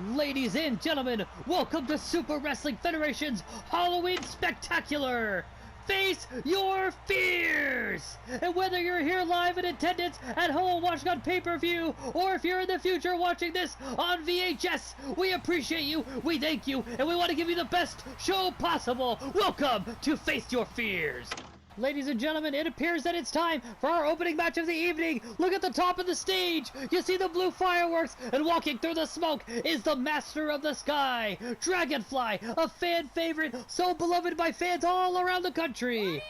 Ladies and gentlemen, welcome to Super Wrestling Federation's Halloween Spectacular! Face your fears! And whether you're here live in attendance, at home watching on pay-per-view, or if you're in the future watching this on VHS, we appreciate you, we thank you, and we want to give you the best show possible! Welcome to Face Your Fears! Ladies and gentlemen, it appears that it's time for our opening match of the evening. Look at the top of the stage. You see the blue fireworks, and walking through the smoke is the master of the sky, Dragonfly, a fan favorite, so beloved by fans all around the country.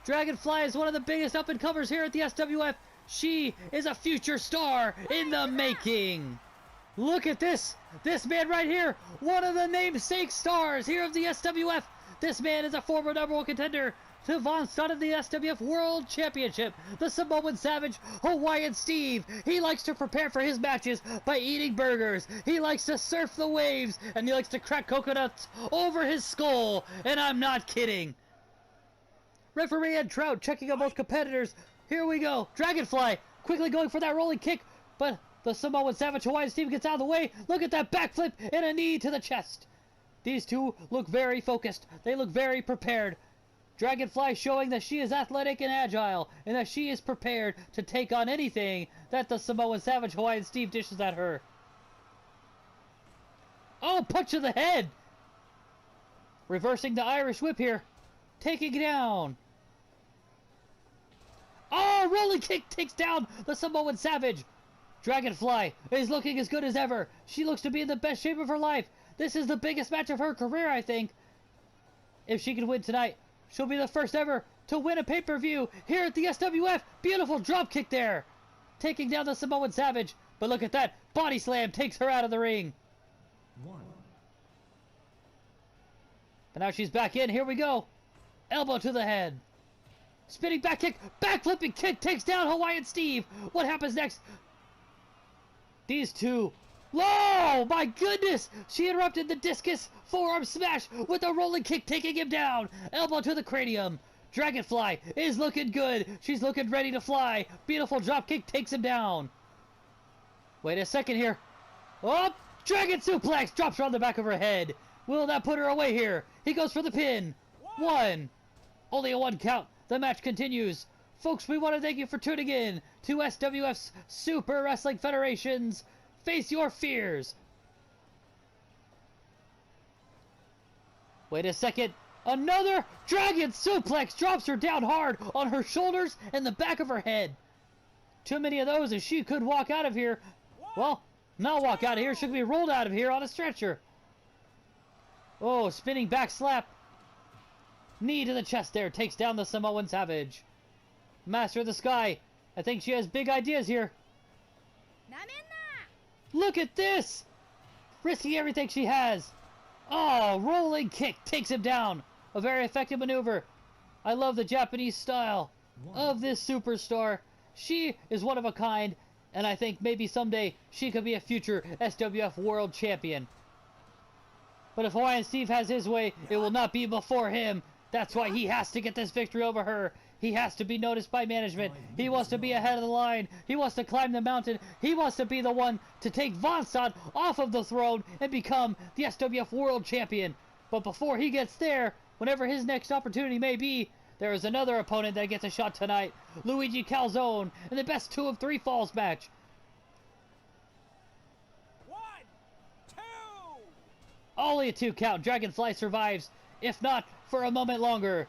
Dragonfly is one of the biggest up-and-comers here at the SWF. She is a future star in the making. Look at this man right here, one of the namesake stars here of the SWF. This man is a former #1 contender to Vonstadt of the SWF World Championship, the Samoan Savage, Hawaiian Steve. He likes to prepare for his matches by eating burgers. He likes to surf the waves, and he likes to crack coconuts over his skull, and I'm not kidding. Referee and Trout checking on both competitors. Here we go. Dragonfly quickly going for that rolling kick, but the Samoan Savage Hawaiian Steve gets out of the way. Look at that backflip and a knee to the chest. These two look very focused. They look very prepared. Dragonfly showing that she is athletic and agile, and that she is prepared to take on anything that the Samoan Savage Hawaiian Steve dishes at her. Oh, punch to the head! Reversing the Irish whip here. Taking it down. Oh, rolling kick takes down the Samoan Savage. Dragonfly is looking as good as ever. She looks to be in the best shape of her life. This is the biggest match of her career, I think. If she can win tonight, she'll be the first ever to win a pay-per-view here at the SWF. Beautiful drop kick there. Taking down the Samoan Savage. But look at that. Body slam takes her out of the ring. But now she's back in. Here we go. Elbow to the head. Spinning back kick. Backflipping kick takes down Hawaiian Steve. What happens next? These two. Oh, my goodness! She interrupted the discus forearm smash with a rolling kick, taking him down. Elbow to the cranium. Dragonfly is looking good. She's looking ready to fly. Beautiful drop kick takes him down. Wait a second here. Oh, Dragon suplex drops her on the back of her head. Will that put her away here? He goes for the pin. One. Only a one count. The match continues. Folks, we want to thank you for tuning in to SWF's Super Wrestling Federation's Face Your Fears. Wait a second. Another dragon suplex drops her down hard on her shoulders and the back of her head. Too many of those and she could walk out of here. Well, not walk out of here. She could be rolled out of here on a stretcher. Oh, spinning back slap. Knee to the chest there. Takes down the Samoan Savage. Master of the Sky. I think she has big ideas here. Look at this! Risking everything she has. Oh, rolling kick takes him down. A very effective maneuver. I love the Japanese style of this superstar. She is one of a kind, and I think maybe someday she could be a future SWF World Champion. But if Hawaiian Steve has his way, it will not be before him. That's why he has to get this victory over her. He has to be noticed by management. He wants to be ahead of the line. He wants to climb the mountain. He wants to be the one to take Vonstadt off of the throne and become the SWF World Champion. But before he gets there, whenever his next opportunity may be, there is another opponent that gets a shot tonight. Luigi Calzone in the best 2 of 3 falls match. 1, 2. Only a 2 count. Dragonfly survives, if not for a moment longer.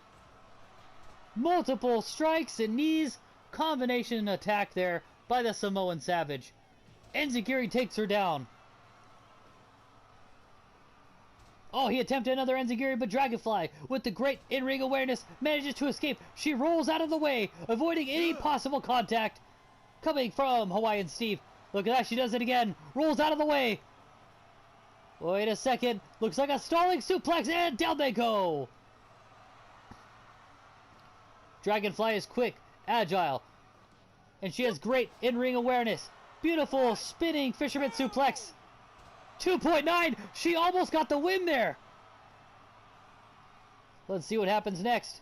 Multiple strikes and knees. Combination attack there by the Samoan Savage. Enziguri takes her down. Oh, he attempted another Enziguri, but Dragonfly, with the great in-ring awareness, manages to escape. She rolls out of the way, avoiding any possible contact coming from Hawaiian Steve. Look at that, she does it again. Rolls out of the way. Wait a second. Looks like a stalling suplex, and down they go. Dragonfly is quick, agile, and she has great in-ring awareness. Beautiful spinning fisherman suplex. 2.9. She almost got the win there. Let's see what happens next.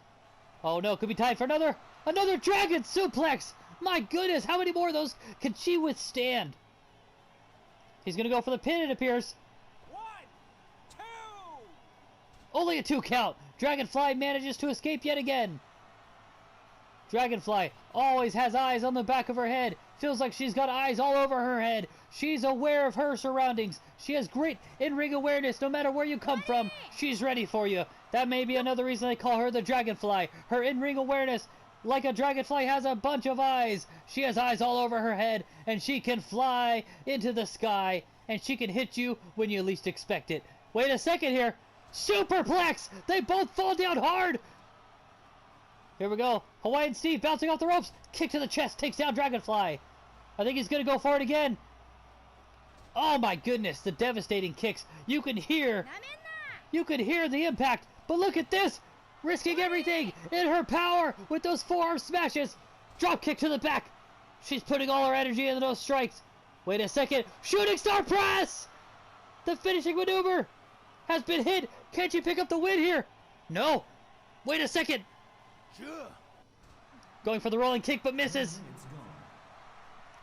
Oh no, could be time for another dragon suplex. My goodness, how many more of those can she withstand? He's going to go for the pin, it appears. 1, 2. Only a 2 count. Dragonfly manages to escape yet again. Dragonfly always has eyes on the back of her head. Feels like she's got eyes all over her head. She's aware of her surroundings. She has great in-ring awareness. No matter where you come from, she's ready for you. That may be another reason they call her the Dragonfly. Her in-ring awareness, like a dragonfly, has a bunch of eyes. She has eyes all over her head, and she can fly into the sky, and she can hit you when you least expect it. Wait a second here. Superplex! They both fall down hard! Here we go. Hawaiian Steve bouncing off the ropes. Kick to the chest. Takes down Dragonfly. I think he's going to go for it again. Oh my goodness. The devastating kicks. You can hear the impact. But look at this. Risking everything in her power with those forearm smashes. Drop kick to the back. She's putting all her energy into those strikes. Wait a second. Shooting star press. The finishing maneuver has been hit. Can she pick up the win here? No. Wait a second. Sure. Going for the rolling kick, but misses.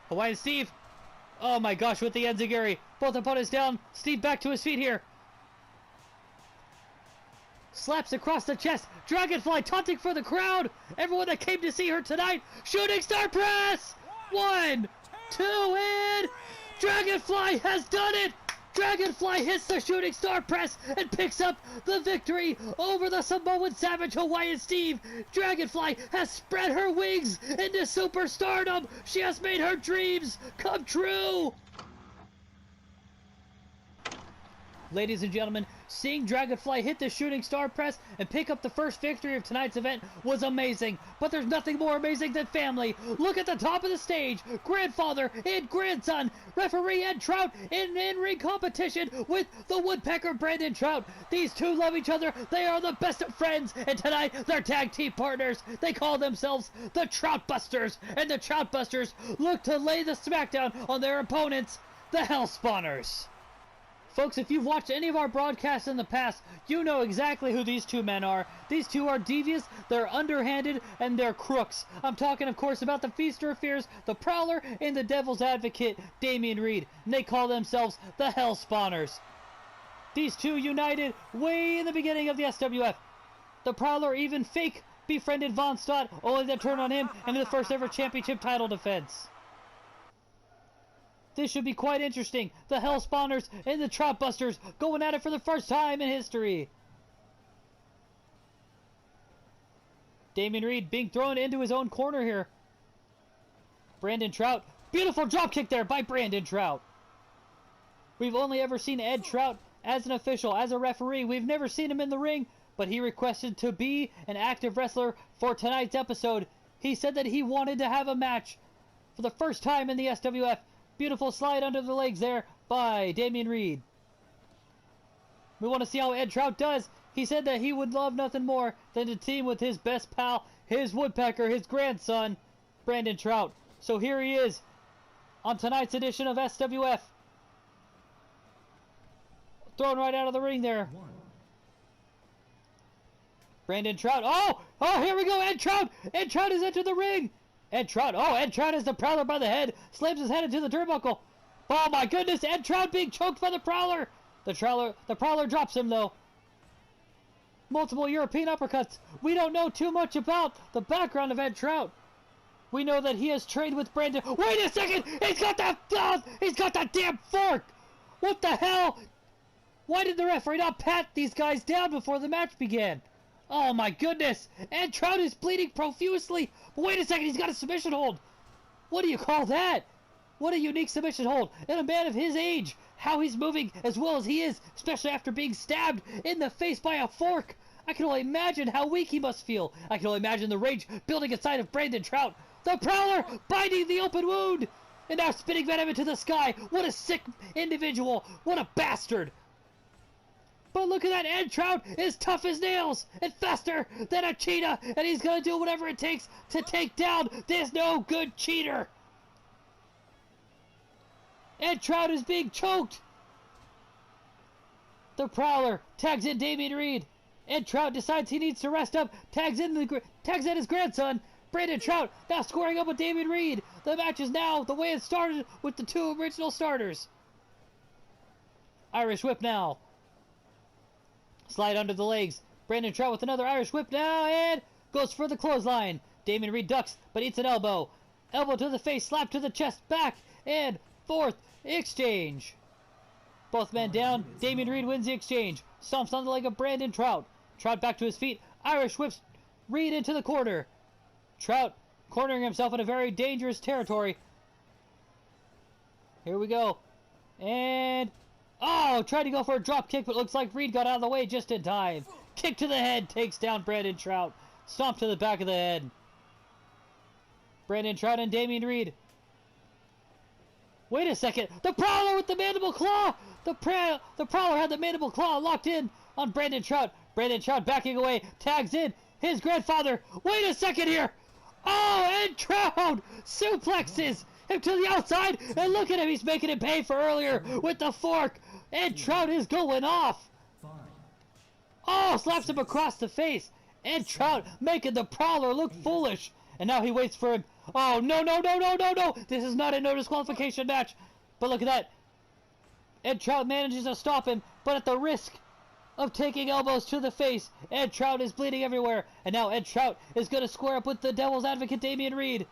Hawaiian Steve. Oh my gosh, with the enziguri. Both opponents down. Steve back to his feet here. Slaps across the chest. Dragonfly taunting for the crowd. Everyone that came to see her tonight. Shooting star press. 1, 2, and Dragonfly has done it. Dragonfly hits the shooting star press and picks up the victory over the Samoan Savage Hawaiian Steve. Dragonfly has spread her wings into superstardom. She has made her dreams come true. Ladies and gentlemen, seeing Dragonfly hit the shooting star press and pick up the first victory of tonight's event was amazing. But there's nothing more amazing than family. Look at the top of the stage. Grandfather and grandson. Referee Ed Trout in in-ring competition with the woodpecker Brandon Trout. These two love each other. They are the best of friends. And tonight, they're tag team partners. They call themselves the Troutbusters. And the Troutbusters look to lay the smackdown on their opponents, the Hell Spawners. Folks, if you've watched any of our broadcasts in the past, you know exactly who these two men are. These two are devious, they're underhanded, and they're crooks. I'm talking, of course, about the Feaster of Fears, the Prowler, and the Devil's Advocate, Damian Reed. And they call themselves the Hell Spawners. These two united way in the beginning of the SWF. The Prowler even fake befriended Vonstadt, only to turn on him into the first ever championship title defense. This should be quite interesting. The Hell Spawners and the Troutbusters going at it for the first time in history. Damian Reed being thrown into his own corner here. Brandon Trout. Beautiful dropkick there by Brandon Trout. We've only ever seen Ed Trout as an official, as a referee. We've never seen him in the ring, but he requested to be an active wrestler for tonight's episode. He said that he wanted to have a match for the first time in the SWF. Beautiful slide under the legs there by Damian Reed. We want to see how Ed Trout does. He said that he would love nothing more than to team with his best pal, his woodpecker, his grandson, Brandon Trout. So here he is on tonight's edition of SWF. Thrown right out of the ring there. Brandon Trout. Oh, here we go. Ed Trout. Ed Trout has entered the ring. Ed Trout. Oh, Ed Trout has the Prowler by the head. Slams his head into the turnbuckle. Oh my goodness. Ed Trout being choked by the Prowler. The Prowler drops him though. Multiple European uppercuts. We don't know too much about the background of Ed Trout. We know that he has trained with Brandon. Wait a second. He's got that damn fork. What the hell? Why did the referee not pat these guys down before the match began? Oh my goodness! Ed Trout is bleeding profusely! But wait a second, he's got a submission hold! What do you call that? What a unique submission hold! And a man of his age! How he's moving as well as he is, especially after being stabbed in the face by a fork! I can only imagine how weak he must feel! I can only imagine the rage building inside of Brandon Trout! The Prowler biting the open wound! And now spitting venom into the sky! What a sick individual! What a bastard! But look at that, Ed Trout is tough as nails and faster than a cheetah, and he's going to do whatever it takes to take down this no good cheater. Ed Trout is being choked. The Prowler tags in Damian Reed. Ed Trout decides he needs to rest up, tags in his grandson, Brandon Trout, now squaring up with Damian Reed. The match is now the way it started with the two original starters. Irish whip now. Slide under the legs. Brandon Trout with another Irish whip now, and goes for the clothesline. Damien Reed ducks, but eats an elbow. Elbow to the face, slap to the chest, back, and fourth exchange. Both men down. Damien Reed wins the exchange. Stomps on the leg of Brandon Trout. Trout back to his feet. Irish whips Reed into the corner. Trout cornering himself in a very dangerous territory. Here we go. And... oh, tried to go for a drop kick, but looks like Reed got out of the way just in time. Kick to the head takes down Brandon Trout. Stomp to the back of the head. Brandon Trout and Damien Reed. Wait a second. The Prowler with the mandible claw. The Prowler had the mandible claw locked in on Brandon Trout. Brandon Trout backing away. Tags in his grandfather. Wait a second here. Oh, and Trout suplexes him to the outside. And look at him. He's making him pay for earlier with the fork. And Trout is going off. Oh, slaps him across the face. And Trout making the Prowler look foolish. And now he waits for him. Oh, no, no, no, no, no, no. This is not a no disqualification match. But look at that. Ed Trout manages to stop him, but at the risk of taking elbows to the face. Ed Trout is bleeding everywhere. And now Ed Trout is going to square up with the Devil's Advocate, Damien Reed.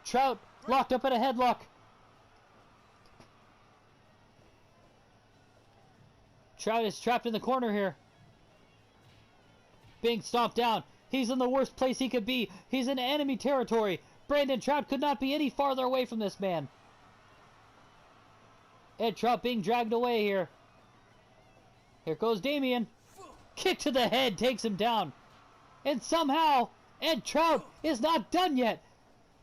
Trout locked up in a headlock. Trout is trapped in the corner here. Being stomped down. He's in the worst place he could be. He's in enemy territory. Brandon Trout could not be any farther away from this man. Ed Trout being dragged away here. Here goes Damien. Kick to the head takes him down. And somehow, Ed Trout is not done yet.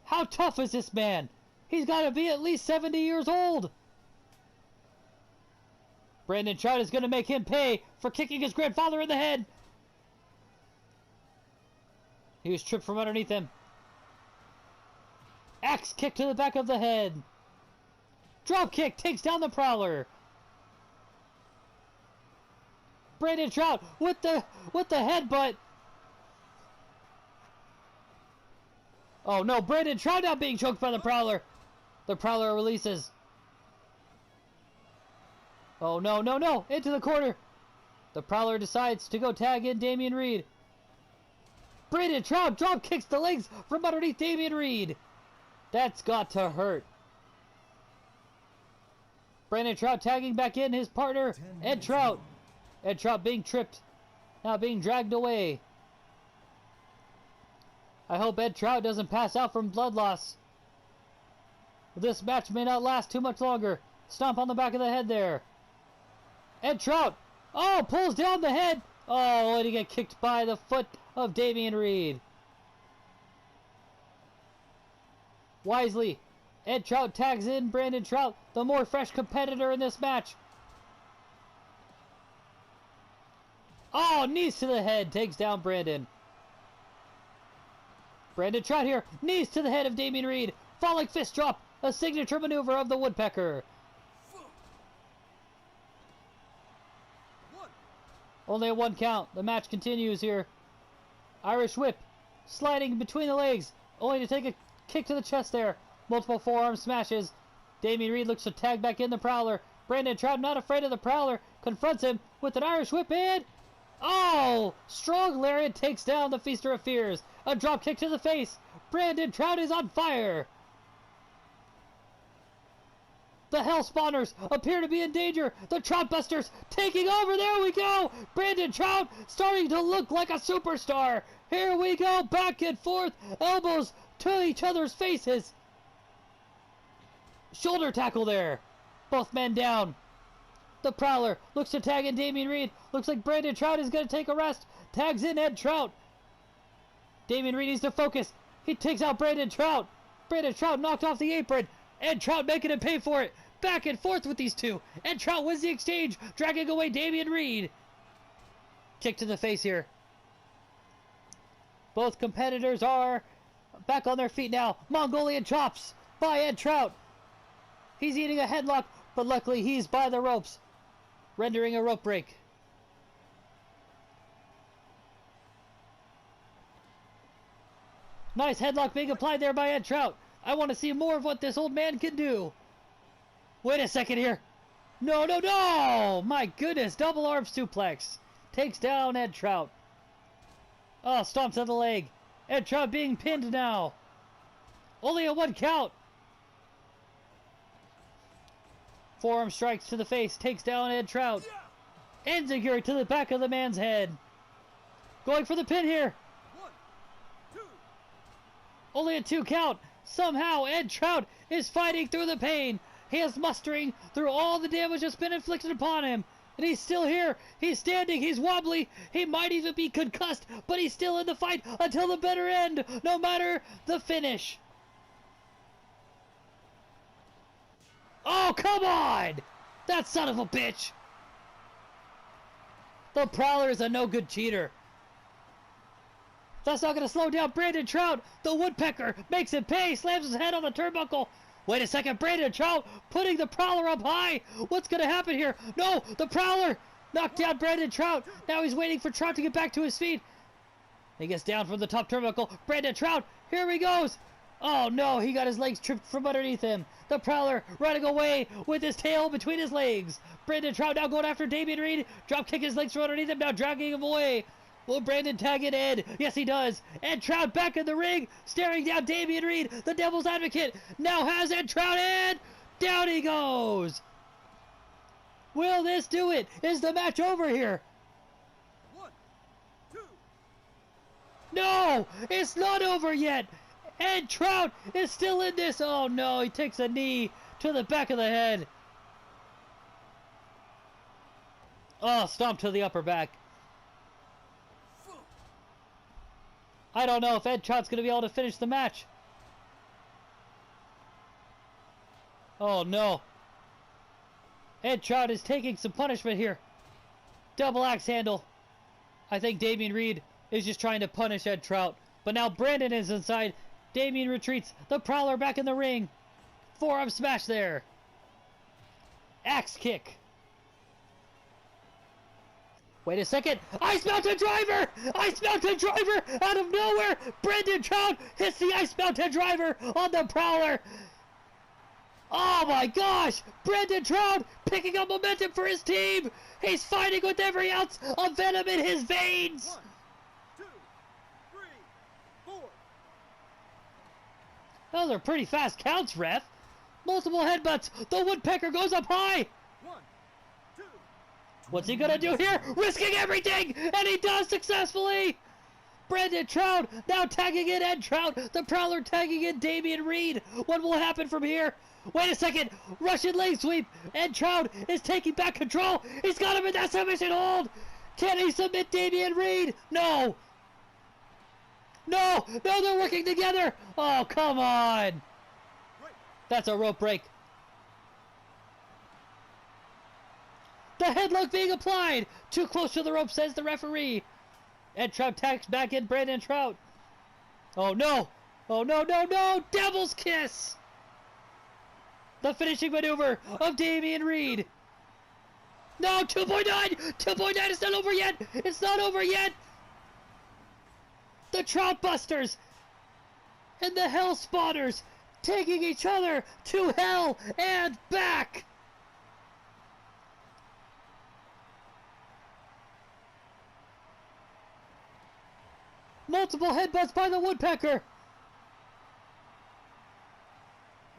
How tough is this man? He's got to be at least 70 years old. Brandon Trout is going to make him pay for kicking his grandfather in the head. He was tripped from underneath him. Axe kick to the back of the head. Drop kick takes down the Prowler. Brandon Trout with the headbutt. Oh no, Brandon Trout now being choked by the Prowler. The Prowler releases. Oh no, no, no, into the corner. The Prowler decides to go tag in Damien Reed. Brandon Trout drop kicks the legs from underneath Damien Reed. That's got to hurt. Brandon Trout tagging back in his partner, Ed Trout. Ed Trout being tripped, now being dragged away. I hope Ed Trout doesn't pass out from blood loss. This match may not last too much longer. Stomp on the back of the head there. Ed Trout, oh, pulls down the head. Oh, and he get kicked by the foot of Damien Reed. Wisely, Ed Trout tags in Brandon Trout, the more fresh competitor in this match. Oh, knees to the head takes down Brandon. Brandon Trout here, knees to the head of Damien Reed. Falling fist drop, a signature maneuver of the Woodpecker. Only a 1 count. The match continues here. Irish whip, sliding between the legs, only to take a kick to the chest there. Multiple forearm smashes. Damien Reed looks to tag back in the Prowler. Brandon Trout, not afraid of the Prowler, confronts him with an Irish whip and... oh! Strong lariat takes down the Feaster of Fears. A drop kick to the face. Brandon Trout is on fire. The Hell Spawners appear to be in danger. The Troutbusters taking over. There we go. Brandon Trout starting to look like a superstar. Here we go. Back and forth. Elbows to each other's faces. Shoulder tackle there. Both men down. The Prowler looks to tag in Damien Reed. Looks like Brandon Trout is going to take a rest. Tags in Ed Trout. Damien Reed needs to focus. He takes out Brandon Trout. Brandon Trout knocked off the apron. Ed Trout making him pay for it. Back and forth with these two. Ed Trout wins the exchange, dragging away Damien Reed. Kick to the face here. Both competitors are back on their feet now. Mongolian chops by Ed Trout. He's eating a headlock, but luckily he's by the ropes, rendering a rope break. Nice headlock being applied there by Ed Trout. I want to see more of what this old man can do. Wait a second here. No, no, no! My goodness, double arm suplex. Takes down Ed Trout. Oh, stomps on the leg. Ed Trout being pinned now. Only a 1 count. Forearm strikes to the face. Takes down Ed Trout. Enziguri to the back of the man's head. Going for the pin here. 1, 2. Only a 2 count. Somehow Ed Trout is fighting through the pain. He is mustering through all the damage that's been inflicted upon him. And he's still here. He's standing. He's wobbly. He might even be concussed. But he's still in the fight until the bitter end. No matter the finish. Oh, come on! That son of a bitch! The Prowler is a no-good cheater. That's not going to slow down Brandon Trout. The Woodpecker makes him pay. Slams his head on the turnbuckle. Wait a second. Brandon Trout putting the Prowler up high. What's going to happen here? No, the Prowler knocked down Brandon Trout. Now he's waiting for Trout to get back to his feet. He gets down from the top turnbuckle. Brandon Trout, here he goes. Oh no, he got his legs tripped from underneath him. The Prowler running away with his tail between his legs. Brandon Trout now going after Damian Reed. Drop kick his legs from underneath him, now dragging him away. Will Brandon tag in Ed? Yes, he does. Ed Trout back in the ring, staring down Damian Reed, the Devil's Advocate. Now has Ed Trout in. Down he goes. Will this do it? Is the match over here? 1, 2. No, it's not over yet. Ed Trout is still in this. Oh no, he takes a knee to the back of the head. Oh, stomp to the upper back. I don't know if Ed Trout's going to be able to finish the match. Oh no. Ed Trout is taking some punishment here. Double axe handle. I think Damian Reed is just trying to punish Ed Trout. But now Brandon is inside. Damian retreats. The Prowler back in the ring. Forearm smash there. Axe kick. Wait a second. Ice Mountain Driver! Ice Mountain Driver out of nowhere! Brandon Trout hits the Ice Mountain Driver on the Prowler. Oh my gosh! Brandon Trout picking up momentum for his team. He's fighting with every ounce of venom in his veins. 1, 2, 3, 4. Those are pretty fast counts, ref. Multiple headbutts. The Woodpecker goes up high. 1, 2. What's he gonna do here? Risking everything! And he does successfully! Brandon Trout now tagging in Ed Trout. The Prowler tagging in Damian Reed. What will happen from here? Wait a second. Russian leg sweep. Ed Trout is taking back control. He's got him in that submission hold. Can he submit Damian Reed? No. No. No, they're working together. Oh, come on. That's a rope break. The headlock being applied. Too close to the rope, says the referee. Ed Trout tags back in Brandon Trout. Oh no. Oh no, no, no. Devil's Kiss. The finishing maneuver of Damian Reed. No, 2.9. 2.9 is not over yet. It's not over yet. The Troutbusters and the Hell Spawners taking each other to hell and back. Multiple headbutts by the Woodpecker.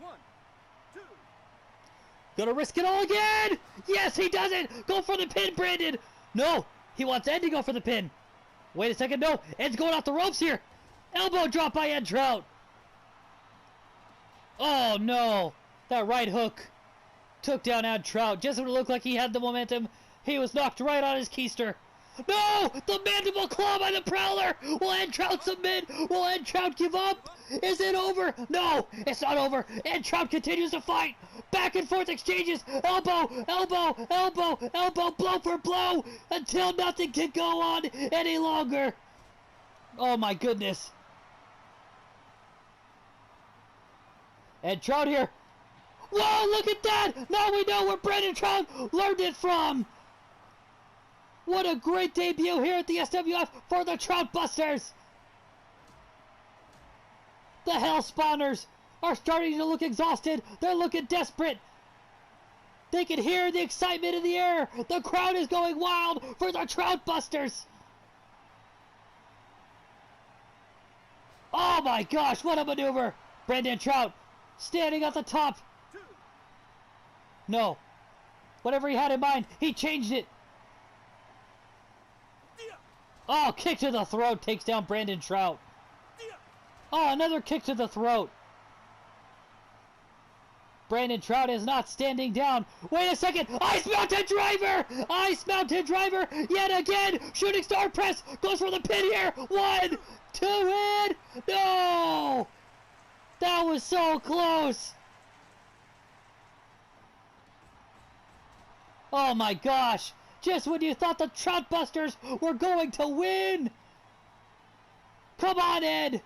1, 2. Gonna risk it all again. Yes, he does it. Go for the pin, Brandon. No, he wants Ed to go for the pin. Wait a second. No, Ed's going off the ropes here. Elbow drop by Ed Trout. Oh no, that right hook took down Ed Trout. Just when it looked like he had the momentum, he was knocked right on his keister. No! The mandible claw by the Prowler! Will Ed Trout submit? Will Ed Trout give up? Is it over? No! It's not over! Ed Trout continues to fight! Back and forth exchanges! Elbow! Elbow! Elbow! Elbow! Blow for blow! Until nothing can go on any longer! Oh my goodness! Ed Trout here! Whoa! Look at that! Now we know where Brandon Trout learned it from! What a great debut here at the SWF for the Troutbusters! The Hell Spawners are starting to look exhausted. They're looking desperate. They can hear the excitement in the air. The crowd is going wild for the Troutbusters. Oh my gosh, what a maneuver. Brandon Trout standing at the top. No. Whatever he had in mind, he changed it. Oh, kick to the throat takes down Brandon Trout. Oh, another kick to the throat. Brandon Trout is not standing down. Wait a second. Ice Mountain Driver! Ice Mountain Driver yet again. Shooting Star Press goes for the pin here. 1, 2, and no! That was so close. Oh my gosh. Just when you thought the Troutbusters were going to win. Come on, Ed.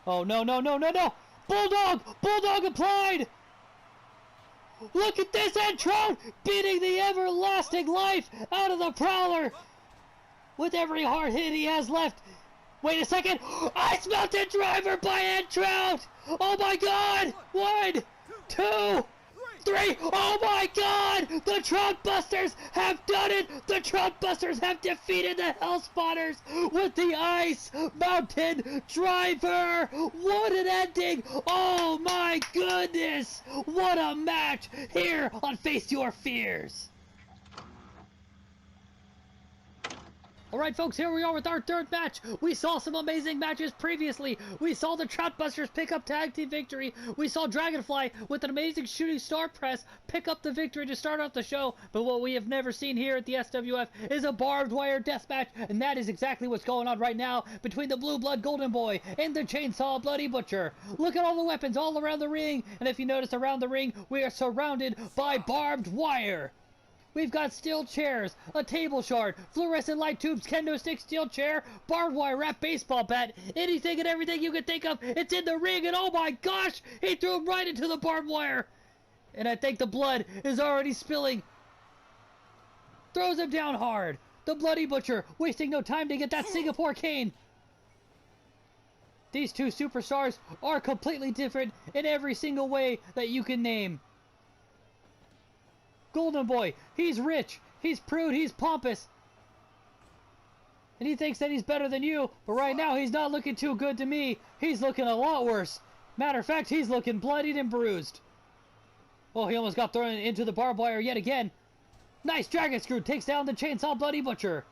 Oh, no, no, no, no, no! Bulldog! Bulldog applied! Look at this, Ed Trout beating the everlasting life out of the Prowler! With every hard hit he has left. Wait a second! Ice Mountain Driver by Ed Trout! Oh my god! 1, 2, 3! Oh my god! The Troutbusters have done it! The Troutbusters have defeated the Hellspotters with the Ice Mountain Driver! What an ending! Oh my goodness! What a match here on Face Your Fears! Alright folks, here we are with our third match. We saw some amazing matches previously. We saw the Troutbusters pick up tag team victory. We saw Dragonfly with an amazing shooting star press pick up the victory to start off the show. But what we have never seen here at the SWF is a barbed wire death match. And that is exactly what's going on right now between the Blue Blood Golden Boy and the Chainsaw Bloody Butcher. Look at all the weapons all around the ring. And if you notice around the ring, we are surrounded by barbed wire. We've got steel chairs, a table shard, fluorescent light tubes, kendo stick, steel chair, barbed wire wrap, baseball bat, anything and everything you can think of. It's in the ring, and oh my gosh, he threw him right into the barbed wire. And I think the blood is already spilling. Throws him down hard. The Bloody Butcher wasting no time to get that Singapore cane. These two superstars are completely different in every single way that you can name. Golden Boy, he's rich, he's prude, he's pompous. And he thinks that he's better than you, but right now he's not looking too good to me. He's looking a lot worse. Matter of fact, he's looking bloodied and bruised. Oh, he almost got thrown into the barbed wire yet again. Nice dragon screw, takes down the Chainsaw Bloody Butcher.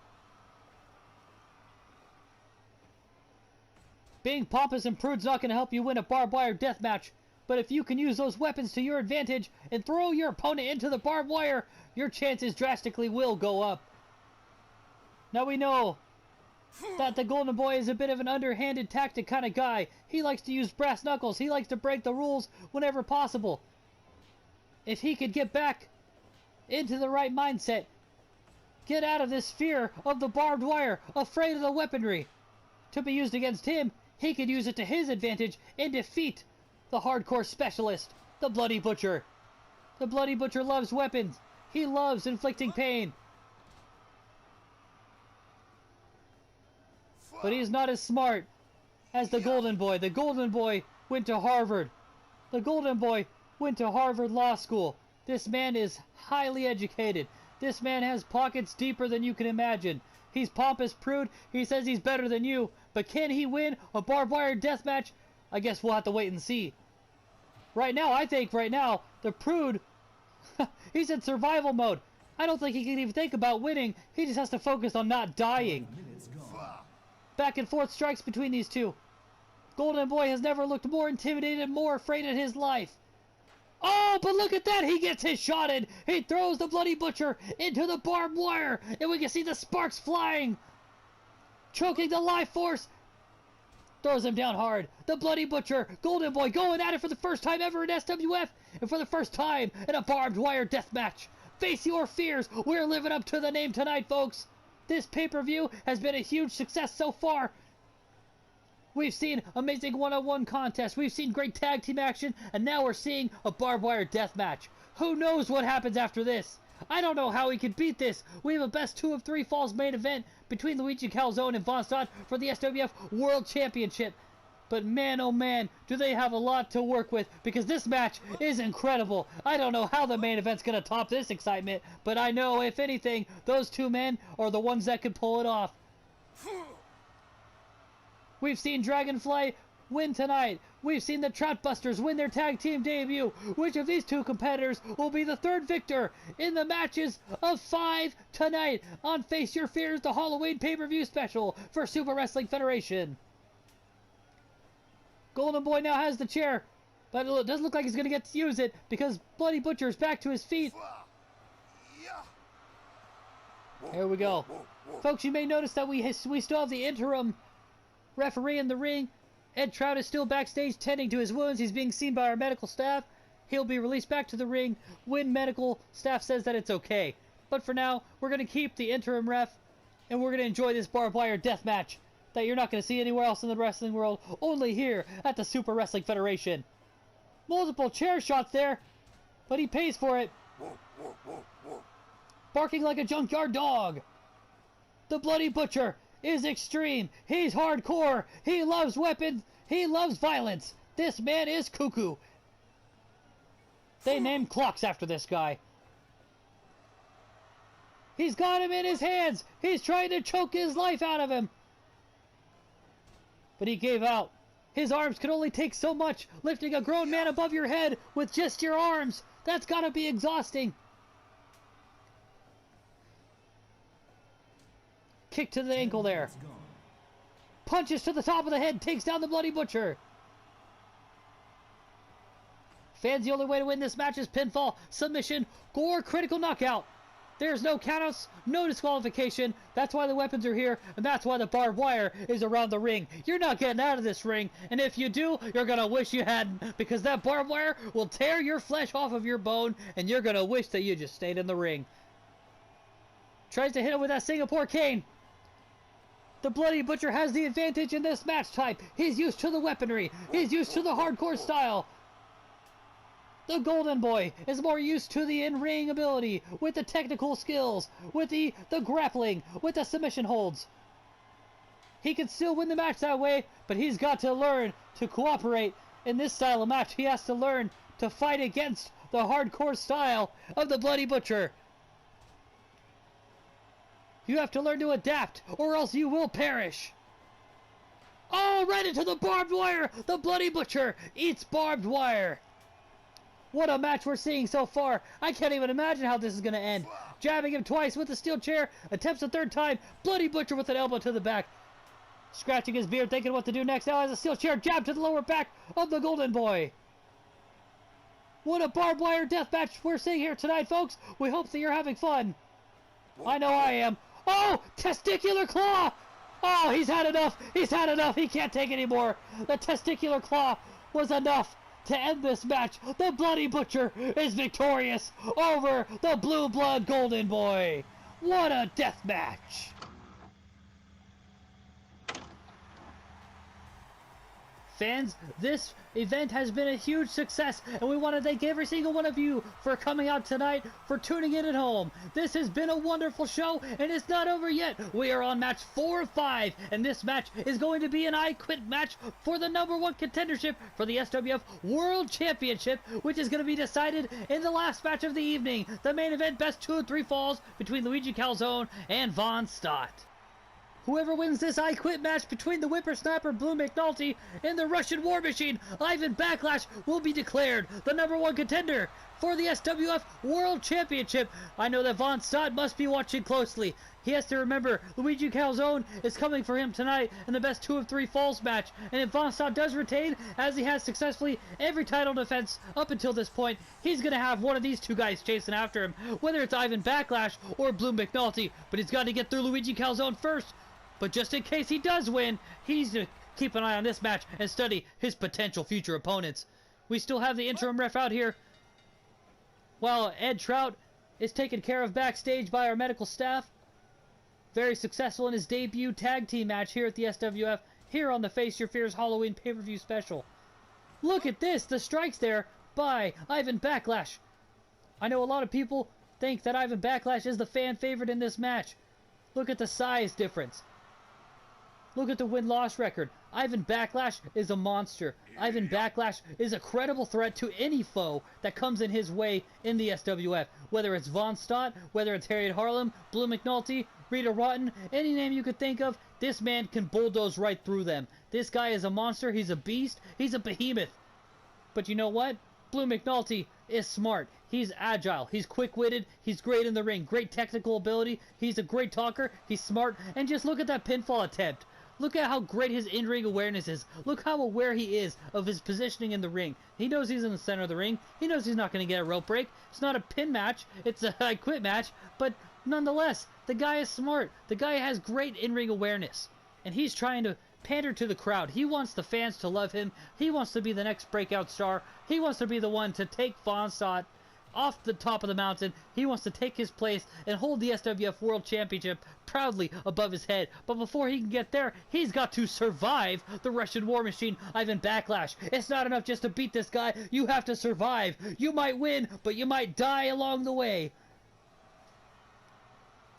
Being pompous and prude's not going to help you win a barbed wire death match. But if you can use those weapons to your advantage and throw your opponent into the barbed wire, your chances drastically will go up. Now we know that the Golden Boy is a bit of an underhanded tactic kind of guy. He likes to use brass knuckles. He likes to break the rules whenever possible. If he could get back into the right mindset, get out of this fear of the barbed wire, afraid of the weaponry to be used against him, he could use it to his advantage and defeat the hardcore specialist, the Bloody Butcher. The Bloody Butcher loves weapons. He loves inflicting pain. But he's not as smart as the Golden Boy. The Golden Boy went to Harvard. The Golden Boy went to Harvard Law School. This man is highly educated. This man has pockets deeper than you can imagine. He's pompous prude. He says he's better than you. But can he win a barbed wire death match? I guess we'll have to wait and see. Right now, I think the prude, he's in survival mode. I don't think he can even think about winning. He just has to focus on not dying. Back and forth strikes between these two. Golden Boy has never looked more intimidated, more afraid in his life. Oh, but look at that. He gets his shot in. He throws the Bloody Butcher into the barbed wire. And we can see the sparks flying. Choking the life force. Throws him down hard. The Bloody Butcher, Golden Boy going at it for the first time ever in SWF. And for the first time in a barbed wire death match. Face your fears. We're living up to the name tonight, folks. This pay-per-view has been a huge success so far. We've seen amazing one-on-one contests. We've seen great tag team action. And now we're seeing a barbed wire death match. Who knows what happens after this? I don't know how we could beat this. We have a best 2 of 3 falls main event between Luigi, Calzone, and Vonstadt for the SWF World Championship. But man, oh man, do they have a lot to work with, because this match is incredible. I don't know how the main event's going to top this excitement, but I know, if anything, those two men are the ones that could pull it off. We've seen Dragonfly win tonight. We've seen the Troutbusters win their tag team debut. Which of these two competitors will be the third victor in the matches of 5 tonight on Face Your Fears, the Halloween pay-per-view special for Super Wrestling Federation? Golden Boy now has the chair, but it doesn't look like he's going to get to use it because Bloody Butcher is back to his feet. There we go. Folks, you may notice that we still have the interim referee in the ring. Ed Trout is still backstage tending to his wounds. He's being seen by our medical staff. He'll be released back to the ring when medical staff says that it's okay. But for now, we're going to keep the interim ref, and we're going to enjoy this barbed wire death match that you're not going to see anywhere else in the wrestling world, only here at the Super Wrestling Federation. Multiple chair shots there, but he pays for it. Barking like a junkyard dog. The Bloody Butcher is extreme. He's hardcore. He loves weapons. He loves violence. This man is cuckoo. They named clocks after this guy. He's got him in his hands. He's trying to choke his life out of him. But he gave out. His arms could only take so much. Lifting a grown man above your head with just your arms. That's gotta be exhausting. Kick to the ankle there. Punches to the top of the head. Takes down the Bloody Butcher. Fans, the only way to win this match is pinfall, submission, or critical knockout. There's no countouts, no disqualification. That's why the weapons are here, and that's why the barbed wire is around the ring. You're not getting out of this ring, and if you do, you're gonna wish you hadn't, because that barbed wire will tear your flesh off of your bone, and you're gonna wish that you just stayed in the ring. Tries to hit him with that Singapore cane. The Bloody Butcher has the advantage in this match type. He's used to the weaponry. He's used to the hardcore style. The Golden Boy is more used to the in-ring ability, with the technical skills, with the grappling, with the submission holds. He can still win the match that way, but he's got to learn to cooperate in this style of match. He has to learn to fight against the hardcore style of the Bloody Butcher. You have to learn to adapt, or else you will perish. Oh, right into the barbed wire! The Bloody Butcher eats barbed wire. What a match we're seeing so far. I can't even imagine how this is going to end. Jabbing him twice with the steel chair. Attempts a third time. Bloody Butcher with an elbow to the back. Scratching his beard, thinking what to do next. Now has a steel chair jab to the lower back of the Golden Boy. What a barbed wire death match we're seeing here tonight, folks. We hope that you're having fun. I know I am. Oh, testicular claw. Oh, he's had enough. He's had enough. He can't take any more. The testicular claw was enough to end this match. The Bloody Butcher is victorious over the Blue Blood Golden Boy. What a death match. Fans, this event has been a huge success, and we want to thank every single one of you for coming out tonight, for tuning in at home. This has been a wonderful show, and it's not over yet. We are on match 4 of 5, and this match is going to be an I Quit match for the #1 contendership for the SWF World Championship, which is going to be decided in the last match of the evening, the main event best 2 of 3 falls between Luigi Calzone and Vonstadt. Whoever wins this I Quit match between the whippersnapper Blue McNaulty and the Russian War Machine, Ivan Backlash, will be declared the #1 contender for the SWF World Championship. I know that Vonstadt must be watching closely. He has to remember Luigi Calzone is coming for him tonight in the best 2 of 3 falls match. And if Vonstadt does retain, as he has successfully every title defense up until this point, he's going to have one of these two guys chasing after him, whether it's Ivan Backlash or Blue McNaulty. But he's got to get through Luigi Calzone first. But just in case he does win, he's to keep an eye on this match and study his potential future opponents. We still have the interim ref out here, while Ed Trout is taken care of backstage by our medical staff. Very successful in his debut tag team match here at the SWF, here on the Face Your Fears Halloween pay-per-view special. Look at this, the strikes there by Ivan Backlash. I know a lot of people think that Ivan Backlash is the fan favorite in this match. Look at the size difference. Look at the win-loss record. Ivan Backlash is a monster. Ivan Backlash is a credible threat to any foe that comes in his way in the SWF. Whether it's Vonstadt, whether it's Harriet Harlem, Blue McNaulty, Rita Rotten, any name you could think of, this man can bulldoze right through them. This guy is a monster. He's a beast. He's a behemoth. But you know what? Blue McNaulty is smart. He's agile. He's quick-witted. He's great in the ring. Great technical ability. He's a great talker. He's smart. And just look at that pinfall attempt. Look at how great his in-ring awareness is. Look how aware he is of his positioning in the ring. He knows he's in the center of the ring. He knows he's not going to get a rope break. It's not a pin match. It's a I quit match. But nonetheless, the guy is smart. The guy has great in-ring awareness. And he's trying to pander to the crowd. He wants the fans to love him. He wants to be the next breakout star. He wants to be the one to take Vonstadt off the top of the mountain. He wants to take his place and hold the SWF World Championship proudly above his head. But before he can get there, he's got to survive the Russian War Machine, Ivan Backlash. It's not enough just to beat this guy. You have to survive. You might win, but you might die along the way.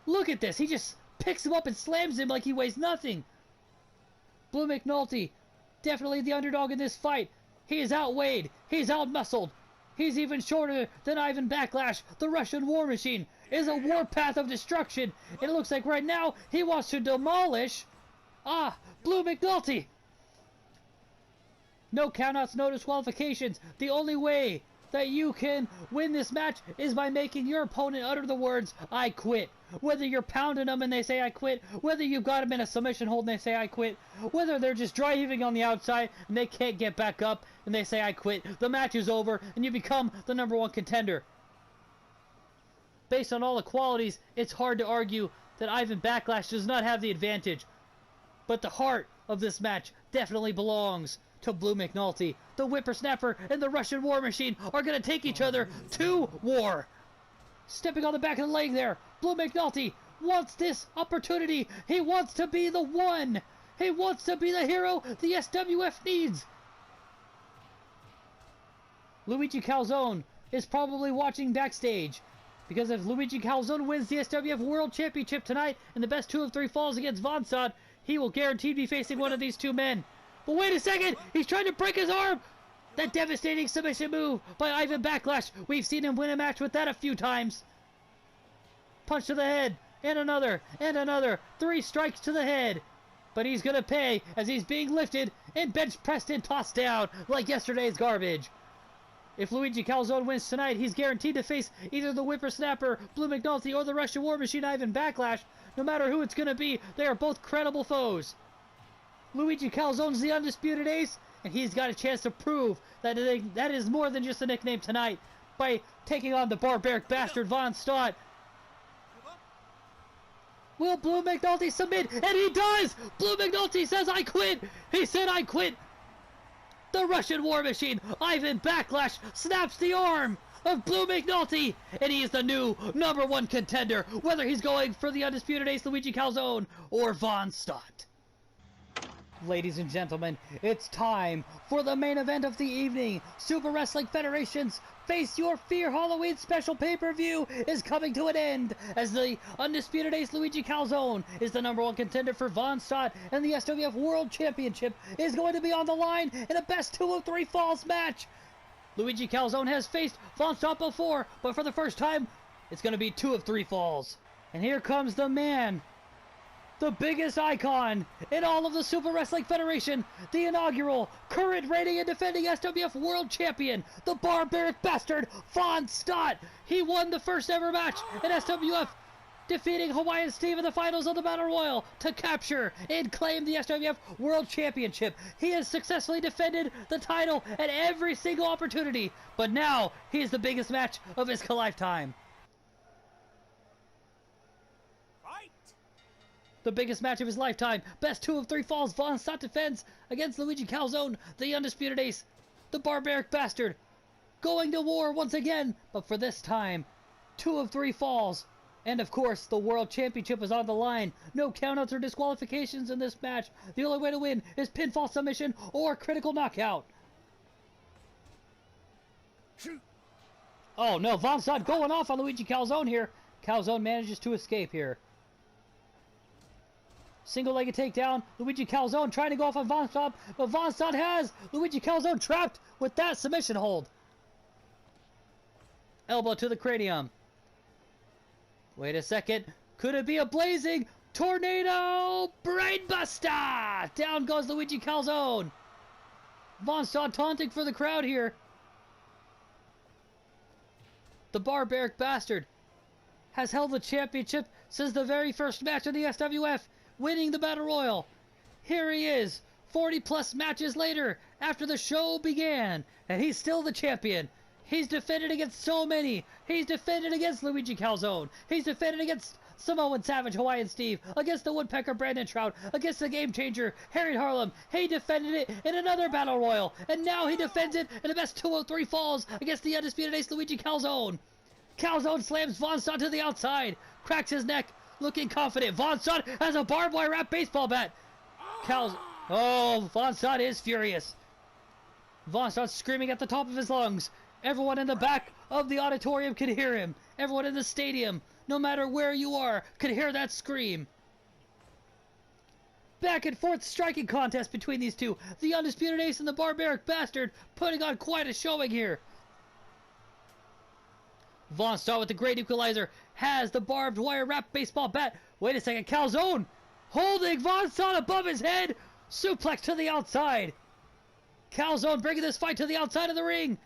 Look at this. He just picks him up and slams him like he weighs nothing. Blue McNaulty, definitely the underdog in this fight. He is outweighed. He's outmuscled. He's even shorter than Ivan Backlash. The Russian War Machine is a warpath of destruction. And it looks like right now he wants to demolish Blue McNaulty. No countouts, no disqualifications. The only way that you can win this match is by making your opponent utter the words, I quit. Whether you're pounding them and they say I quit, whether you've got them in a submission hold and they say I quit, whether they're just dry heaving on the outside and they can't get back up and they say I quit, the match is over and you become the #1 contender. Based on all the qualities, it's hard to argue that Ivan Backlash does not have the advantage. But the heart of this match definitely belongs to Blue McNaulty. The Whippersnapper and the Russian War Machine are going to take each other to war. Stepping on the back of the leg there, Blue McNaulty wants this opportunity. He wants to be the one. He wants to be the hero the SWF needs. Luigi Calzone is probably watching backstage, because if Luigi Calzone wins the SWF World Championship tonight in the best 2 of 3 falls against Vonstadt, he will guaranteed be facing one of these two men. But wait a second, he's trying to break his arm. That devastating submission move by Ivan Backlash. We've seen him win a match with that a few times. Punch to the head, and another, and another. 3 strikes to the head. But he's going to pay as he's being lifted and bench pressed and tossed down like yesterday's garbage. If Luigi Calzone wins tonight, he's guaranteed to face either the Whippersnapper, Blue McNaulty, or the Russian War Machine, Ivan Backlash. No matter who it's going to be, they are both credible foes. Luigi Calzone's the undisputed ace, and he's got a chance to prove that that is more than just a nickname tonight by taking on the barbaric bastard Vonstadt. Will Blue McNaulty submit? And he does! Blue McNaulty says, I quit! He said, I quit! The Russian War Machine, Ivan Backlash, snaps the arm of Blue McNaulty, and he is the new #1 contender, whether he's going for the undisputed ace Luigi Calzone or Vonstadt. Ladies and gentlemen, it's time for the main event of the evening. Super Wrestling Federation's Face Your Fear Halloween special pay-per-view is coming to an end as the undisputed ace Luigi Calzone is the #1 contender for Vonstadt, and the SWF World Championship is going to be on the line in a best 2 of 3 falls match. Luigi Calzone has faced Vonstadt before, but for the first time, it's going to be 2 of 3 falls. And here comes the man, the biggest icon in all of the Super Wrestling Federation, the inaugural, current reigning and defending SWF World Champion, the barbaric bastard, Vonstadt. He won the first ever match in SWF, defeating Hawaiian Steve in the finals of the Battle Royal to capture and claim the SWF World Championship. He has successfully defended the title at every single opportunity, but now he is the biggest match of his lifetime. The biggest match of his lifetime. Best 2 of 3 falls. Vonstadt defends against Luigi Calzone, the undisputed ace, the barbaric bastard, going to war once again, but for this time, 2 of 3 falls. And of course, the World Championship is on the line. No countouts or disqualifications in this match. The only way to win is pinfall submission or critical knockout. Oh no, Vonstadt going off on Luigi Calzone here. Calzone manages to escape here. Single-legged takedown. Luigi Calzone trying to go off on Vonstadt, but Vonstadt has Luigi Calzone trapped with that submission hold. Elbow to the cranium. Wait a second. Could it be a blazing tornado brainbuster? Down goes Luigi Calzone. Vonstadt taunting for the crowd here. The barbaric bastard has held the championship since the very first match of the SWF, winning the Battle Royal. Here he is, 40 plus matches later, after the show began, and he's still the champion. He's defended against so many. He's defended against Luigi Calzone. He's defended against Samoan Savage, Hawaiian Steve, against the Woodpecker Brandon Trout, against the Game Changer Harry Harlem. He defended it in another Battle Royal, and now he defends it in the best 203 falls against the undisputed ace Luigi Calzone. Calzone slams Vonstadt to the outside, cracks his neck, looking confident. Vonstadt has a barbed wire wrap baseball bat. Vonstadt is furious. Vonstadt screaming at the top of his lungs. Everyone in the back of the auditorium could hear him. Everyone in the stadium, no matter where you are, could hear that scream. Back and forth striking contest between these two. The undisputed ace and the barbaric bastard putting on quite a showing here. Vonstadt with the great equalizer has the barbed wire wrap baseball bat. Wait a second, Calzone holding Vonstadt above his head. Suplex to the outside. Calzone bringing this fight to the outside of the ring.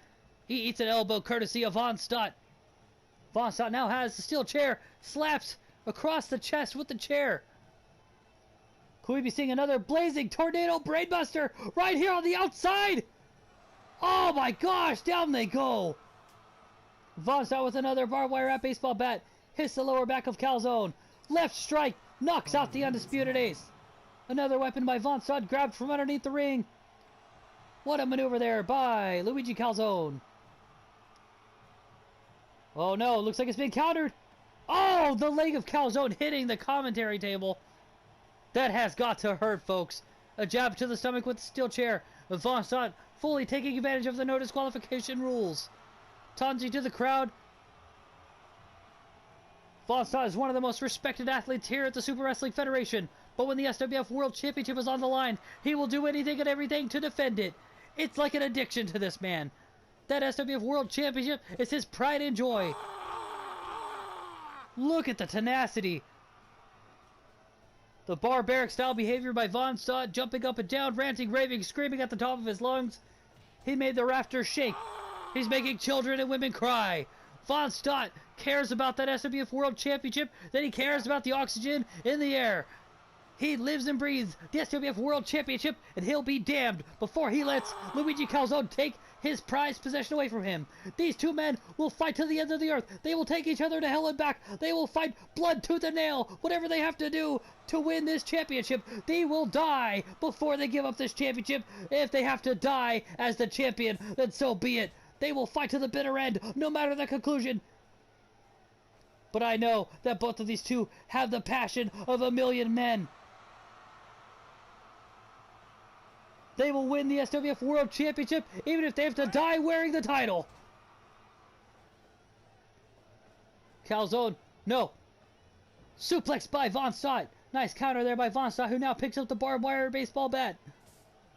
He eats an elbow courtesy of Vonstadt. Vonstadt now has the steel chair, slaps across the chest with the chair. Could we be seeing another blazing tornado brainbuster right here on the outside? Oh my gosh, down they go. Vonstadt with another barbed wire wrap baseball bat hits the lower back of Calzone. Left strike knocks out the undisputed ace. Another weapon by Vonstadt grabbed from underneath the ring. What a maneuver there by Luigi Calzone. Oh no, looks like it's been countered. Oh, the leg of Calzone hitting the commentary table. That has got to hurt, folks. A jab to the stomach with the steel chair. Vonstadt fully taking advantage of the no disqualification rules. Taunting to the crowd. Vonstadt is one of the most respected athletes here at the Super Wrestling Federation. But when the SWF World Championship is on the line, he will do anything and everything to defend it. It's like an addiction to this man. That SWF World Championship is his pride and joy. Look at the tenacity. The barbaric style behavior by Vonstadt, jumping up and down, ranting, raving, screaming at the top of his lungs. He made the rafters shake. He's making children and women cry. Vonstadt cares about that SWF World Championship, then he cares about the oxygen in the air. He lives and breathes the SWF World Championship, and he'll be damned before he lets Luigi Calzone take his prized possession away from him. These two men will fight to the end of the earth. They will take each other to hell and back. They will fight blood tooth and nail, whatever they have to do to win this championship. They will die before they give up this championship. If they have to die as the champion, then so be it. They will fight to the bitter end, no matter the conclusion. But I know that both of these two have the passion of a million men. They will win the SWF World Championship, even if they have to die wearing the title. Calzone, no. Suplex by Vonstadt. Nice counter there by Vonstadt, who now picks up the barbed wire baseball bat.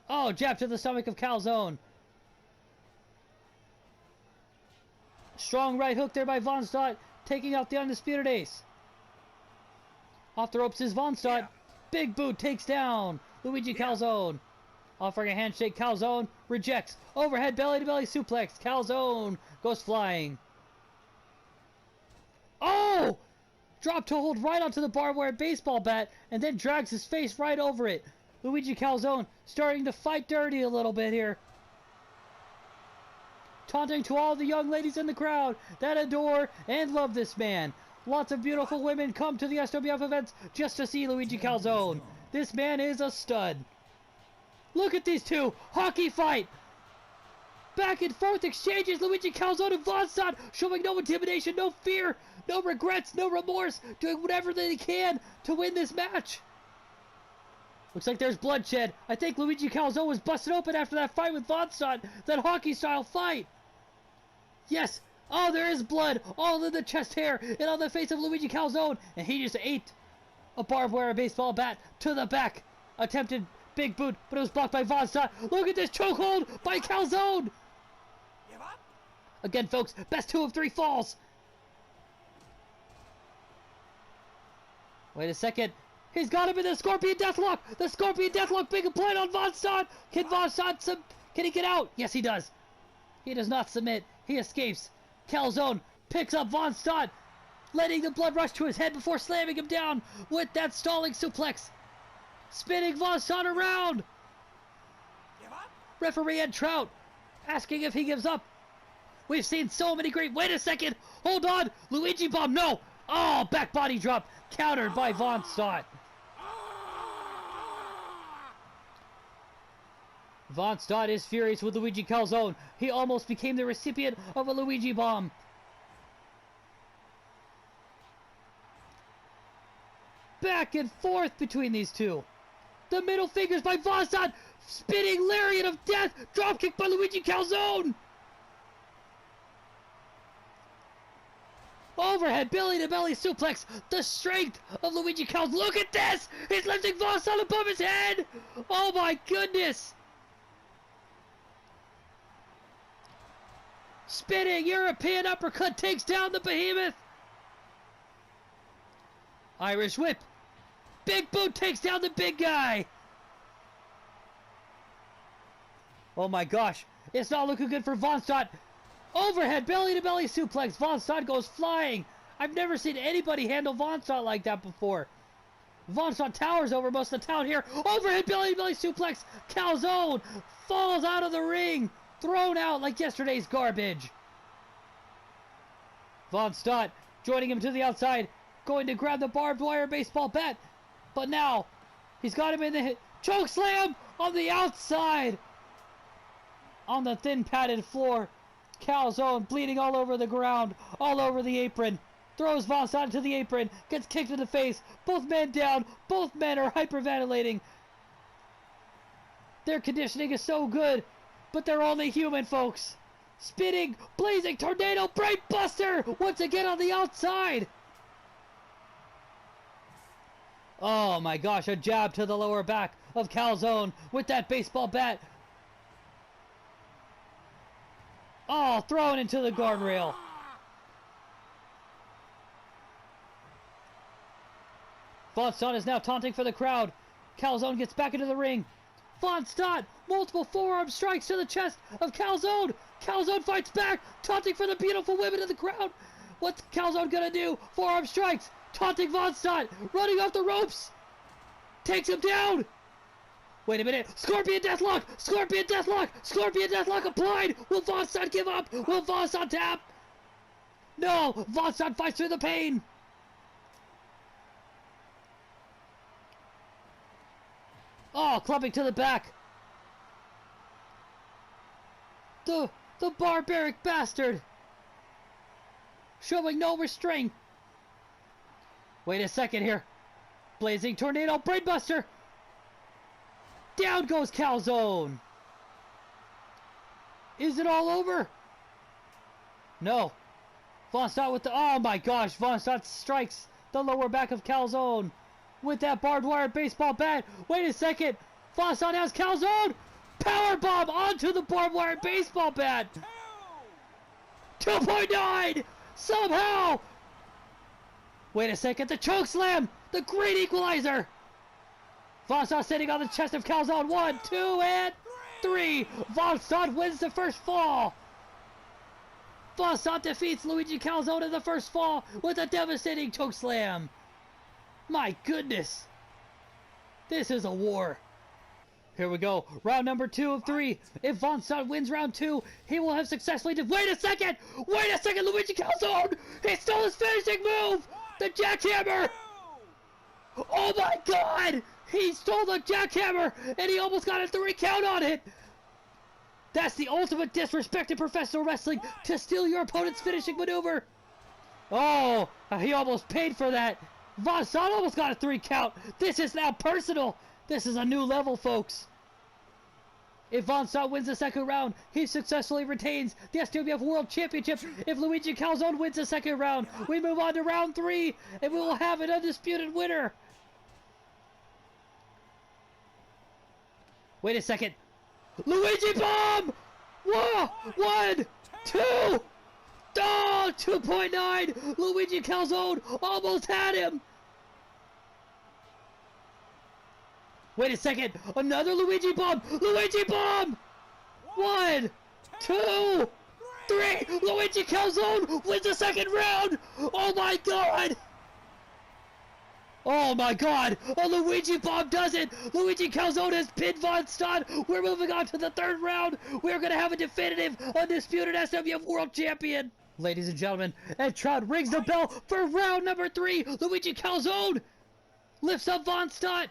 Oh, jab to the stomach of Calzone. Strong right hook there by Vonstadt, taking out the undisputed ace. Off the ropes is Vonstadt. Yeah. Big boot takes down Luigi Calzone. Offering a handshake, Calzone rejects. Overhead belly-to-belly suplex. Calzone goes flying. Oh! Drop to hold right onto the barbed wire baseball bat and then drags his face right over it. Luigi Calzone starting to fight dirty a little bit here. Taunting to all the young ladies in the crowd that adore and love this man. Lots of beautiful women come to the SWF events just to see Luigi Calzone. This man is a stud. Look at these two. Hockey fight. Back and forth exchanges. Luigi Calzone and Vonstadt showing no intimidation, no fear, no regrets, no remorse. Doing whatever they can to win this match. Looks like there's bloodshed. I think Luigi Calzone was busted open after that fight with Vonstadt. That hockey-style fight. Yes. Oh, there is blood all in the chest hair and on the face of Luigi Calzone. And he just ate A barbed wire baseball bat to the back. Attempted big boot, but it was blocked by Vonstadt. Look at this chokehold by Calzone. Give up. Again, folks, best 2 of 3 falls. Wait a second. He's got him in the Scorpion Deathlock. The Scorpion Deathlock big applied on Vonstadt. Can Vonstadt can he get out? Yes, he does. He does not submit. He escapes. Calzone picks up Vonstadt, letting the blood rush to his head before slamming him down with that stalling suplex. Spinning Vonstadt around. Give up. Referee Ed Trout asking if he gives up. We've seen so many great... Wait a second. Hold on. Luigi bomb. No. Oh, back body drop. Countered by Vonstadt. Vonstadt is furious with Luigi Calzone. He almost became the recipient of a Luigi bomb. Back and forth between these two. The middle fingers by Vonstadt. Spinning lariat of death. Dropkick by Luigi Calzone. Overhead belly-to-belly suplex. The strength of Luigi Calzone. Look at this. He's lifting Vonstadt above his head. Oh my goodness. Spinning European uppercut takes down the behemoth. Irish whip. Big boot takes down the big guy. Oh my gosh. It's not looking good for Vonstadt. Overhead belly-to-belly suplex. Vonstadt goes flying. I've never seen anybody handle Vonstadt like that before. Vonstadt towers over most of the town here. Overhead belly-to-belly suplex. Calzone falls out of the ring. Thrown out like yesterday's garbage. Vonstadt joining him to the outside. Going to grab the barbed wire baseball bat. But now, he's got him in the hit. Choke slam on the outside. On the thin padded floor. Calzone bleeding all over the ground. All over the apron. Throws Vonstadt into the apron. Gets kicked in the face. Both men down. Both men are hyperventilating. Their conditioning is so good. But they're only human, folks. Spinning, blazing tornado, bright buster. Once again on the outside. Oh my gosh, a jab to the lower back of Calzone with that baseball bat. Oh, thrown into the guardrail. Vonstadt is now taunting for the crowd. Calzone gets back into the ring. Vonstadt, multiple forearm strikes to the chest of Calzone. Calzone fights back, taunting for the beautiful women in the crowd. What's Calzone gonna do? Forearm strikes, taunting Vonstadt, running off the ropes. Takes him down. Wait a minute. Scorpion Deathlock! Scorpion Deathlock! Scorpion Deathlock applied! Will Vonstadt give up? Will Vonstadt tap? No! Vonstadt fights through the pain! Oh, clubbing to the back. The barbaric bastard. Showing no restraint. Wait a second here. Blazing tornado brainbuster. Down goes Calzone. Is it all over? No. Vonstadt with the... Oh my gosh. Vonstadt strikes the lower back of Calzone with that barbed wire baseball bat. Wait a second. Vonstadt has Calzone. Powerbomb onto the barbed wire baseball bat. 2.9. Somehow. Wait a second. The choke slam. The great equalizer. Vonstadt sitting on the chest of Calzone. 1, 2, and 3. Vonstadt wins the first fall. Vonstadt defeats Luigi Calzone in the first fall with a devastating choke slam. My goodness. This is a war. Here we go. Round number 2 of 3. If Vonstadt wins round 2, he will have successfully... Wait a second! Wait a second! Luigi Calzone! He stole his finishing move! The jackhammer! Oh my god! He stole the jackhammer, and he almost got a 3 count on it! That's the ultimate disrespect in professional wrestling, to steal your opponent's finishing maneuver! Oh, he almost paid for that! Vonstadt almost got a 3 count! This is now personal! This is a new level, folks! If Vonstadt wins the second round, he successfully retains the SWF World Championship. If Luigi Calzone wins the second round, we move on to round 3, and we will have an undisputed winner. Wait a second. Luigi bomb! Whoa! 1, 2! Oh, 2.9! Luigi Calzone almost had him! Wait a second! Another Luigi bomb! Luigi bomb! 1, 2, 3! Luigi Calzone wins the second round! Oh my god! Oh my god! A Luigi bomb does it! Luigi Calzone has pinned Vonstadt! We're moving on to the third round! We're gonna have a definitive, undisputed SWF World Champion! Ladies and gentlemen, and Trout rings the bell for round number 3! Luigi Calzone lifts up Vonstadt!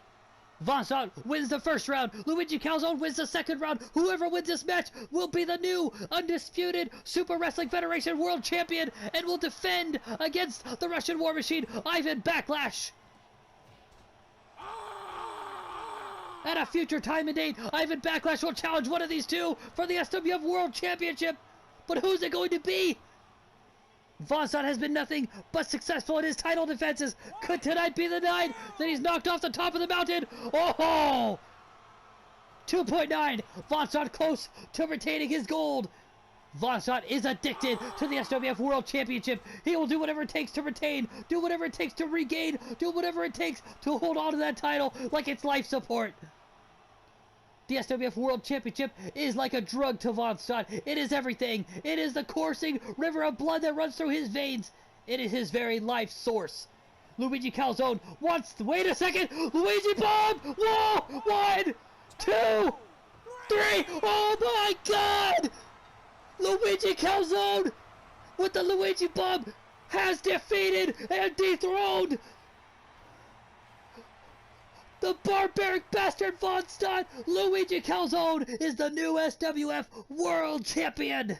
Vonstadt wins the first round. Luigi Calzone wins the second round. Whoever wins this match will be the new undisputed Super Wrestling Federation World Champion and will defend against the Russian War Machine, Ivan Backlash. At a future time and date, Ivan Backlash will challenge one of these two for the SWF World Championship. But who's it going to be? Vonstadt has been nothing but successful in his title defenses. Could tonight be the night that he's knocked off the top of the mountain? Oh! 2.9. Vonstadt close to retaining his gold. Vonstadt is addicted to the SWF World Championship. He will do whatever it takes to retain, do whatever it takes to regain, do whatever it takes to hold on to that title like it's life support. The SWF World Championship is like a drug to Vonstadt. It is everything. It is the coursing river of blood that runs through his veins. It is his very life source. Luigi Calzone wants to... Wait a second! Luigi bomb! Whoa! 1, 2, 3! Oh my god! Luigi Calzone with the Luigi bomb has defeated and dethroned the barbaric bastard Vonstadt. Luigi Calzone is the new SWF World Champion.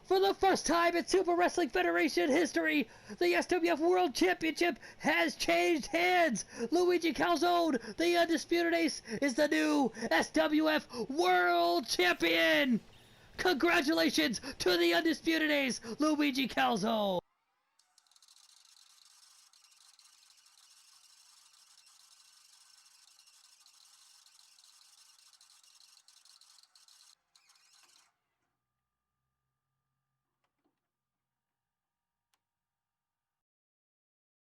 For the first time in Super Wrestling Federation history, the SWF World Championship has changed hands. Luigi Calzone, the Undisputed Ace, is the new SWF World Champion. Congratulations to the Undisputed Ace, Luigi Calzone.